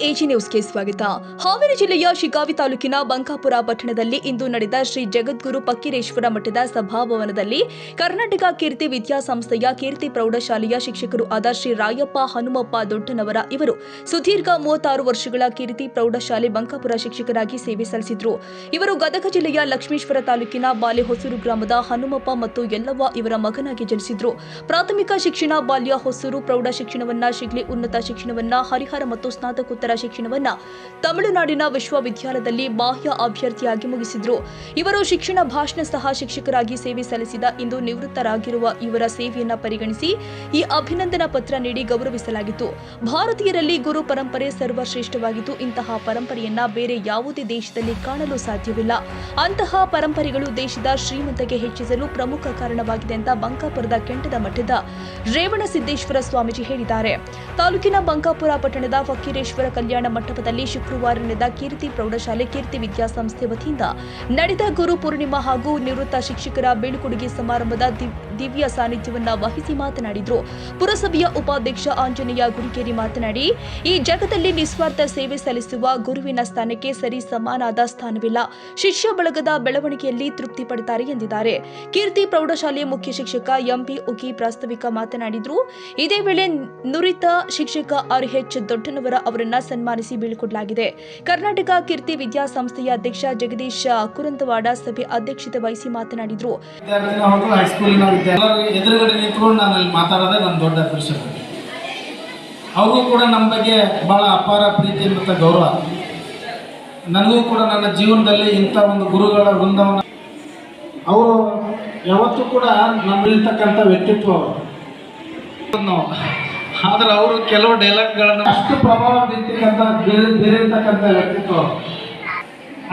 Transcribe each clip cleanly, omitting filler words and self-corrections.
AG ನ್ಯೂಸ್ಗೆ ಸ್ವಾಗತ. ಹಾವೇರಿ ಜಿಲ್ಲೆಯ ಶಿಗ್ಗಾವಿ ತಾಲೂಕಿನ ಬಂಕಾಪುರ ಪಟ್ಟಣದಲ್ಲಿ ಇಂದು ನಡೆದ ಶ್ರೀ ಜಗದ್ಗುರು ಫಕ್ಕೀರೇಶ್ವರ ಮಠದ ಸಭಾಭವನದಲ್ಲಿ ಕರ್ನಾಟಕ ಕೀರ್ತಿ ವಿದ್ಯಾಸಂಸ್ಥೆಯ ಕೀರ್ತಿ ಪ್ರೌಢಶಾಲೆಯ ಶಿಕ್ಷಕರು ಆದ ಶ್ರೀ ರಾಯಪ್ಪ ಹನುಮಪ್ಪ ದೊಡ್ಡನವರ ಇವರು ಸುದೀರ್ಘ 36 ವರ್ಷಗಳ ಕೀರ್ತಿ ಪ್ರೌಢಶಾಲೆ ಬಂಕಾಪುರ ಶಿಕ್ಷಕರಾಗಿ ಸೇವೆ ಸಲ್ಲಿಸಿದ್ರು. ಇವರು ಗದಗ ಜಿಲ್ಲೆಯ ಲಕ್ಷ್ಮೇಶ್ವರ ತಾಲೂಕಿನ ಬಾಲೆಹೊಸೂರು ಗ್ರಾಮದ ಹನುಮಪ್ಪ ಮತ್ತು ಯಲ್ಲವ್ವ ಇವರ ಮಗನಾಗಿ ಜನಿಸಿದ್ರು. ಪ್ರಾಥಮಿಕ ಶಿಕ್ಷಣ ಬಾಲ್ಯ ಹೊಸೂರು, ಪ್ರೌಢ ಶಿಕ್ಷಣವನ್ನ ಶಿಗ್ಲಿ, ಉನ್ನತ ಶಿಕ್ಷಣವನ್ನ ಹರಿಹರ ಮತ್ತು ಸ್ನಾತಕೋತ್ತರ ಶಿಕ್ಷಣವನ್ನ ತಮಿಳುನಾಡಿನ ವಿಶ್ವವಿದ್ಯಾಲಯದಲ್ಲಿ ಬಾಹ್ಯ ಅಭ್ಯರ್ಥಿಯಾಗಿ ಮುಗಿಸಿದ್ರು. ಇವರು ಶಿಕ್ಷಣ ಭಾಷಣ ಸಹ ಶಿಕ್ಷಕರಾಗಿ ಸೇವೆ ಸಲ್ಲಿಸಿದ ಇಂದು ನಿವೃತ್ತರಾಗಿರುವ ಇವರ ಸೇವೆಯನ್ನ ಪರಿಗಣಿಸಿ ಈ ಅಭಿನಂದನಾ ಪತ್ರ ನೀಡಿ ಗೌರವಿಸಲಾಗಿತ್ತು. ಭಾರತೀಯರಲ್ಲಿ ಗುರು ಪರಂಪರೆ ಸರ್ವಶ್ರೇಷ್ಠವಾಗಿದ್ದು ಇಂತಹ ಪರಂಪರೆಯನ್ನ ಬೇರೆ ಯಾವುದೇ ದೇಶದಲ್ಲಿ ಕಾಣಲು ಸಾಧ್ಯವಿಲ್ಲ. ಅಂತಹ ಪರಂಪರೆಗಳು ದೇಶದ ಶ್ರೀಮಂತಿಗೆ ಹೆಚ್ಚಿಸಲು ಪ್ರಮುಖ ಕಾರಣವಾಗಿದೆ ಅಂತ ಬಂಕಾಪುರದ ಕೆಂಟದ ಮಠದ ರೇವಣಸಿದ್ದೇಶ್ವರ ಸ್ವಾಮೀಜಿ ಹೇಳಿದ್ದಾರೆ. ತಾಲೂಕಿನ ಬಂಕಾಪುರ ಪಟ್ಟಣದ ಫಕ್ಕೀರೇಶ್ವರ ಕಲ್ಯಾಣ ಮಂಟಪದಲ್ಲಿ ಶುಕ್ರವಾರ ನಡೆದ ಕೀರ್ತಿ ಪ್ರೌಢಶಾಲೆ ಕೀರ್ತಿ ವಿದ್ಯಾಸಂಸ್ಥೆ ವತಿಯಿಂದ ನಡೆದ ಗುರು ಪೂರ್ಣಿಮಾ ಹಾಗೂ ನಿವೃತ್ತ ಶಿಕ್ಷಕರ ಬೀಳ್ಕೊಡುಗೆ ಸಮಾರಂಭದ ದಿವ್ಯ ಸಾನ್ನಿಧ್ಯವನ್ನ ವಹಿಸಿ ಮಾತನಾಡಿದರು. ಪುರಸಭೆಯ ಉಪಾಧ್ಯಕ್ಷ ಆಂಜನೇಯ ಗುಡಿಕೇರಿ ಮಾತನಾಡಿ, ಈ ಜಗದಲ್ಲಿ ನಿಸ್ವಾರ್ಥ ಸೇವೆ ಸಲ್ಲಿಸುವ ಗುರುವಿನ ಸ್ಥಾನಕ್ಕೆ ಸರಿ ಸಮಾನಾದ ಸ್ಥಾನವಿಲ್ಲ. ಶಿಷ್ಯ ಬಳಗದ ಬೆಳವಣಿಗೆಯಲ್ಲಿ ತೃಪ್ತಿ ಪಡುತ್ತಾರೆ ಎಂದಿದ್ದಾರೆ. ಕೀರ್ತಿ ಪ್ರೌಢಶಾಲೆಯ ಮುಖ್ಯ ಶಿಕ್ಷಕ ಎಂಪಿ ಉಗಿ ಪ್ರಾಸ್ತಾವಿಕ ಮಾತನಾಡಿದರು. ಇದೇ ವೇಳೆ ನುರಿತ ಶಿಕ್ಷಕ ಆರ್ಎಚ್ ದೊಡ್ಡನವರ ಅವರನ್ನ ಸನ್ಮಾನಿಸಿ ಬೀಳ್ಕೊಡಲಾಗಿದೆ. ಕರ್ನಾಟಕ ಕೀರ್ತಿ ವಿದ್ಯಾಸಂಸ್ಥೆಯ ಅಧ್ಯಕ್ಷ ಜಗದೀಶ್ ಕುರಂತವಾಡ ಸಭೆ ಅಧ್ಯಕ್ಷತೆ ವಹಿಸಿ ಮಾತನಾಡಿದರು. ಎದುರುಗಡೆ ನಿಂತ್ಕೊಂಡು ನಾನು ಅಲ್ಲಿ ಮಾತಾಡೋದೇ ನನ್ನ ದೊಡ್ಡ ಅದೃಷ್ಟ. ಅವ್ರಿಗೂ ಕೂಡ ನಮ್ಮ ಬಗ್ಗೆ ಭಾಳ ಅಪಾರ ಪ್ರೀತಿ ಮತ್ತು ಗೌರವ. ನನಗೂ ಕೂಡ ನನ್ನ ಜೀವನದಲ್ಲಿ ಇಂಥ ಒಂದು ಗುರುಗಳ ವೃಂದವನ್ನು ಅವರು ಯಾವತ್ತೂ ಕೂಡ ನಮ್ಮಲ್ಲಿರ್ತಕ್ಕಂಥ ವ್ಯಕ್ತಿತ್ವ. ಆದ್ರೆ ಅವರು ಕೆಲವು ಡೈಲಾಗ್ಗಳನ್ನು ಅಷ್ಟು ಪ್ರಭಾವ ಬೀರ್ತಕ್ಕಂಥ ಬೇರೆ ಇರ್ತಕ್ಕಂಥ ವ್ಯಕ್ತಿತ್ವ,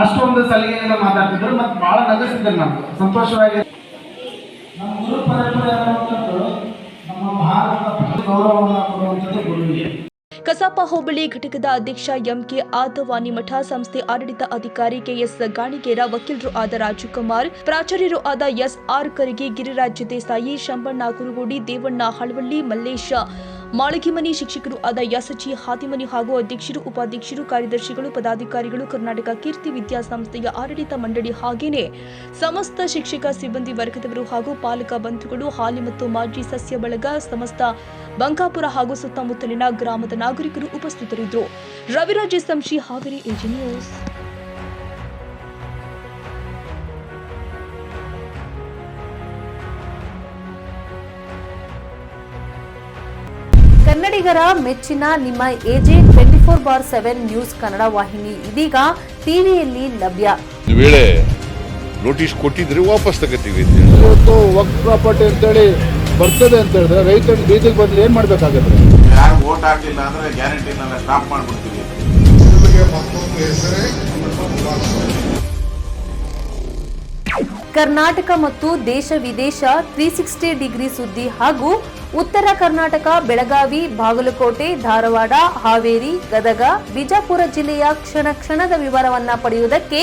ಅಷ್ಟೊಂದು ಸಲಿಗೆಯಿಂದ ಮಾತಾಡ್ತಿದ್ರು ಮತ್ತು ಭಾಳ ನಗಿಸಿದ್ರು. ನಮ್ಗೆ ಸಂತೋಷವಾಗಿ ನಮ್ಮ ಗುರು ಪರಂಪರೆ ಅನ್ನುವಂಥದ್ದು ನಮ್ಮ ಭಾರತದ ಗೌರವವನ್ನು ಕೊಡುವಂಥದ್ದು ಗುರುವಿಗೆ. ಕಸಾಪ ಹೋಬಳಿ ಘಟಕದ ಅಧ್ಯಕ್ಷ ಎಂಕೆ ಆದವಾನಿ ಮಠ, ಸಂಸ್ಥೆ ಆಡಳಿತ ಅಧಿಕಾರಿ ಕೆಎಸ್ ಗಾಣಿಗೇರ, ವಕೀಲರು ಆದ ರಾಜಕುಮಾರ್, ಪ್ರಾಚಾರ್ಯರು ಆದ ಎಸ್ಆರ್ ಕರಗಿ, ಗಿರಿರಾಜ್ ದೇಸಾಯಿ, ಶಂಬಣ್ಣ ಕುರುಗೋಡಿ, ದೇವಣ್ಣ ಹಳವಳ್ಳಿ, ಮಲ್ಲೇಶ ಮಾಳಗಿಮನಿ, ಶಿಕ್ಷಕರು ಆದ ಎಸ್ಜಿ ಹಾತಿಮನಿ ಹಾಗೂ ಅಧ್ಯಕ್ಷರು, ಉಪಾಧ್ಯಕ್ಷರು, ಕಾರ್ಯದರ್ಶಿಗಳು, ಪದಾಧಿಕಾರಿಗಳು, ಕರ್ನಾಟಕ ಕೀರ್ತಿ ವಿದ್ಯಾಸಂಸ್ಥೆಯ ಆಡಳಿತ ಮಂಡಳಿ ಹಾಗೇನೆ ಸಮಸ್ತ ಶಿಕ್ಷಕ ಸಿಬ್ಬಂದಿ ವರ್ಗದವರು ಹಾಗೂ ಪಾಲಕ ಬಂಧುಗಳು, ಹಾಲಿ ಮತ್ತು ಮಾಜಿ ಸಸ್ಯ ಬಳಗ, ಸಮಸ್ತ ಬಂಕಾಪುರ ಹಾಗೂ ಸುತ್ತಮುತ್ತಲಿನ ಗ್ರಾಮದ ನಾಗರಿಕರು ಉಪಸ್ಥಿತರಿದ್ದರು. Raviraj Samshi, Haveri AG news. ಕನ್ನಡಿಗರ ಮೆಚ್ಚಿನ ನಿಮ್ಮ ಎಜೆ 24/7 ನ್ಯೂಸ್ ಕನ್ನಡ ವಾಹಿನಿ ಇದೀಗ ಟಿವಿಯಲ್ಲಿ ಲಭ್ಯ. ವೇಳೆ ನೋಟಿಸ್ ಕೊಟ್ಟಿದ್ರೆ ವಾಪಸ್ ತಗೋತೀವಿ. ಇವತ್ತು ವಕ್ಫ್ ಪ್ರಾಪರ್ಟಿ ಅಂತೇಳಿ ಬರ್ತದೆ ಅಂತ ಹೇಳಿದ್ರೆ ರೈತರು ಬೀದಿಗೆ ಬಂದ್ರೆ ಏನ್ ಮಾಡ್ಬೇಕಾಗತ್ತೆ? ಯಾರು ವೋಟ್ ಹಾಕಿಲ್ಲ ಅಂದ್ರೆ ಗ್ಯಾರಂಟಿನೆಲ್ಲ ಸ್ಟಾಪ್ ಮಾಡ್ಬಿಡ್ತೀವಿ. ಕರ್ನಾಟಕ ಮತ್ತು ದೇಶ ವಿದೇಶ 360 ಡಿಗ್ರಿ ಸುದ್ದಿ ಹಾಗೂ ಉತ್ತರ ಕರ್ನಾಟಕ, ಬೆಳಗಾವಿ, ಬಾಗಲಕೋಟೆ, ಧಾರವಾಡ, ಹಾವೇರಿ, ಗದಗ, ಬಿಜಾಪುರ ಜಿಲ್ಲೆಯ ಕ್ಷಣ ಕ್ಷಣದ ವಿವರವನ್ನ ಪಡೆಯುವುದಕ್ಕೆ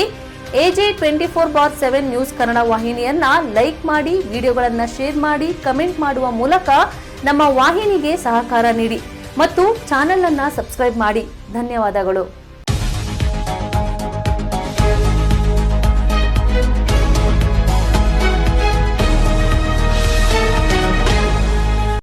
ಎಜೆ 24/7 ನ್ಯೂಸ್ ಕನ್ನಡ ವಾಹಿನಿಯನ್ನ ಲೈಕ್ ಮಾಡಿ, ವಿಡಿಯೋಗಳನ್ನ ಶೇರ್ ಮಾಡಿ, ಕಮೆಂಟ್ ಮಾಡುವ ಮೂಲಕ ನಮ್ಮ ವಾಹಿನಿಗೆ ಸಹಕಾರ ನೀಡಿ ಮತ್ತು ಚಾನೆಲ್ ಅನ್ನ ಸಬ್ಸ್ಕ್ರೈಬ್ ಮಾಡಿ. ಧನ್ಯವಾದಗಳು.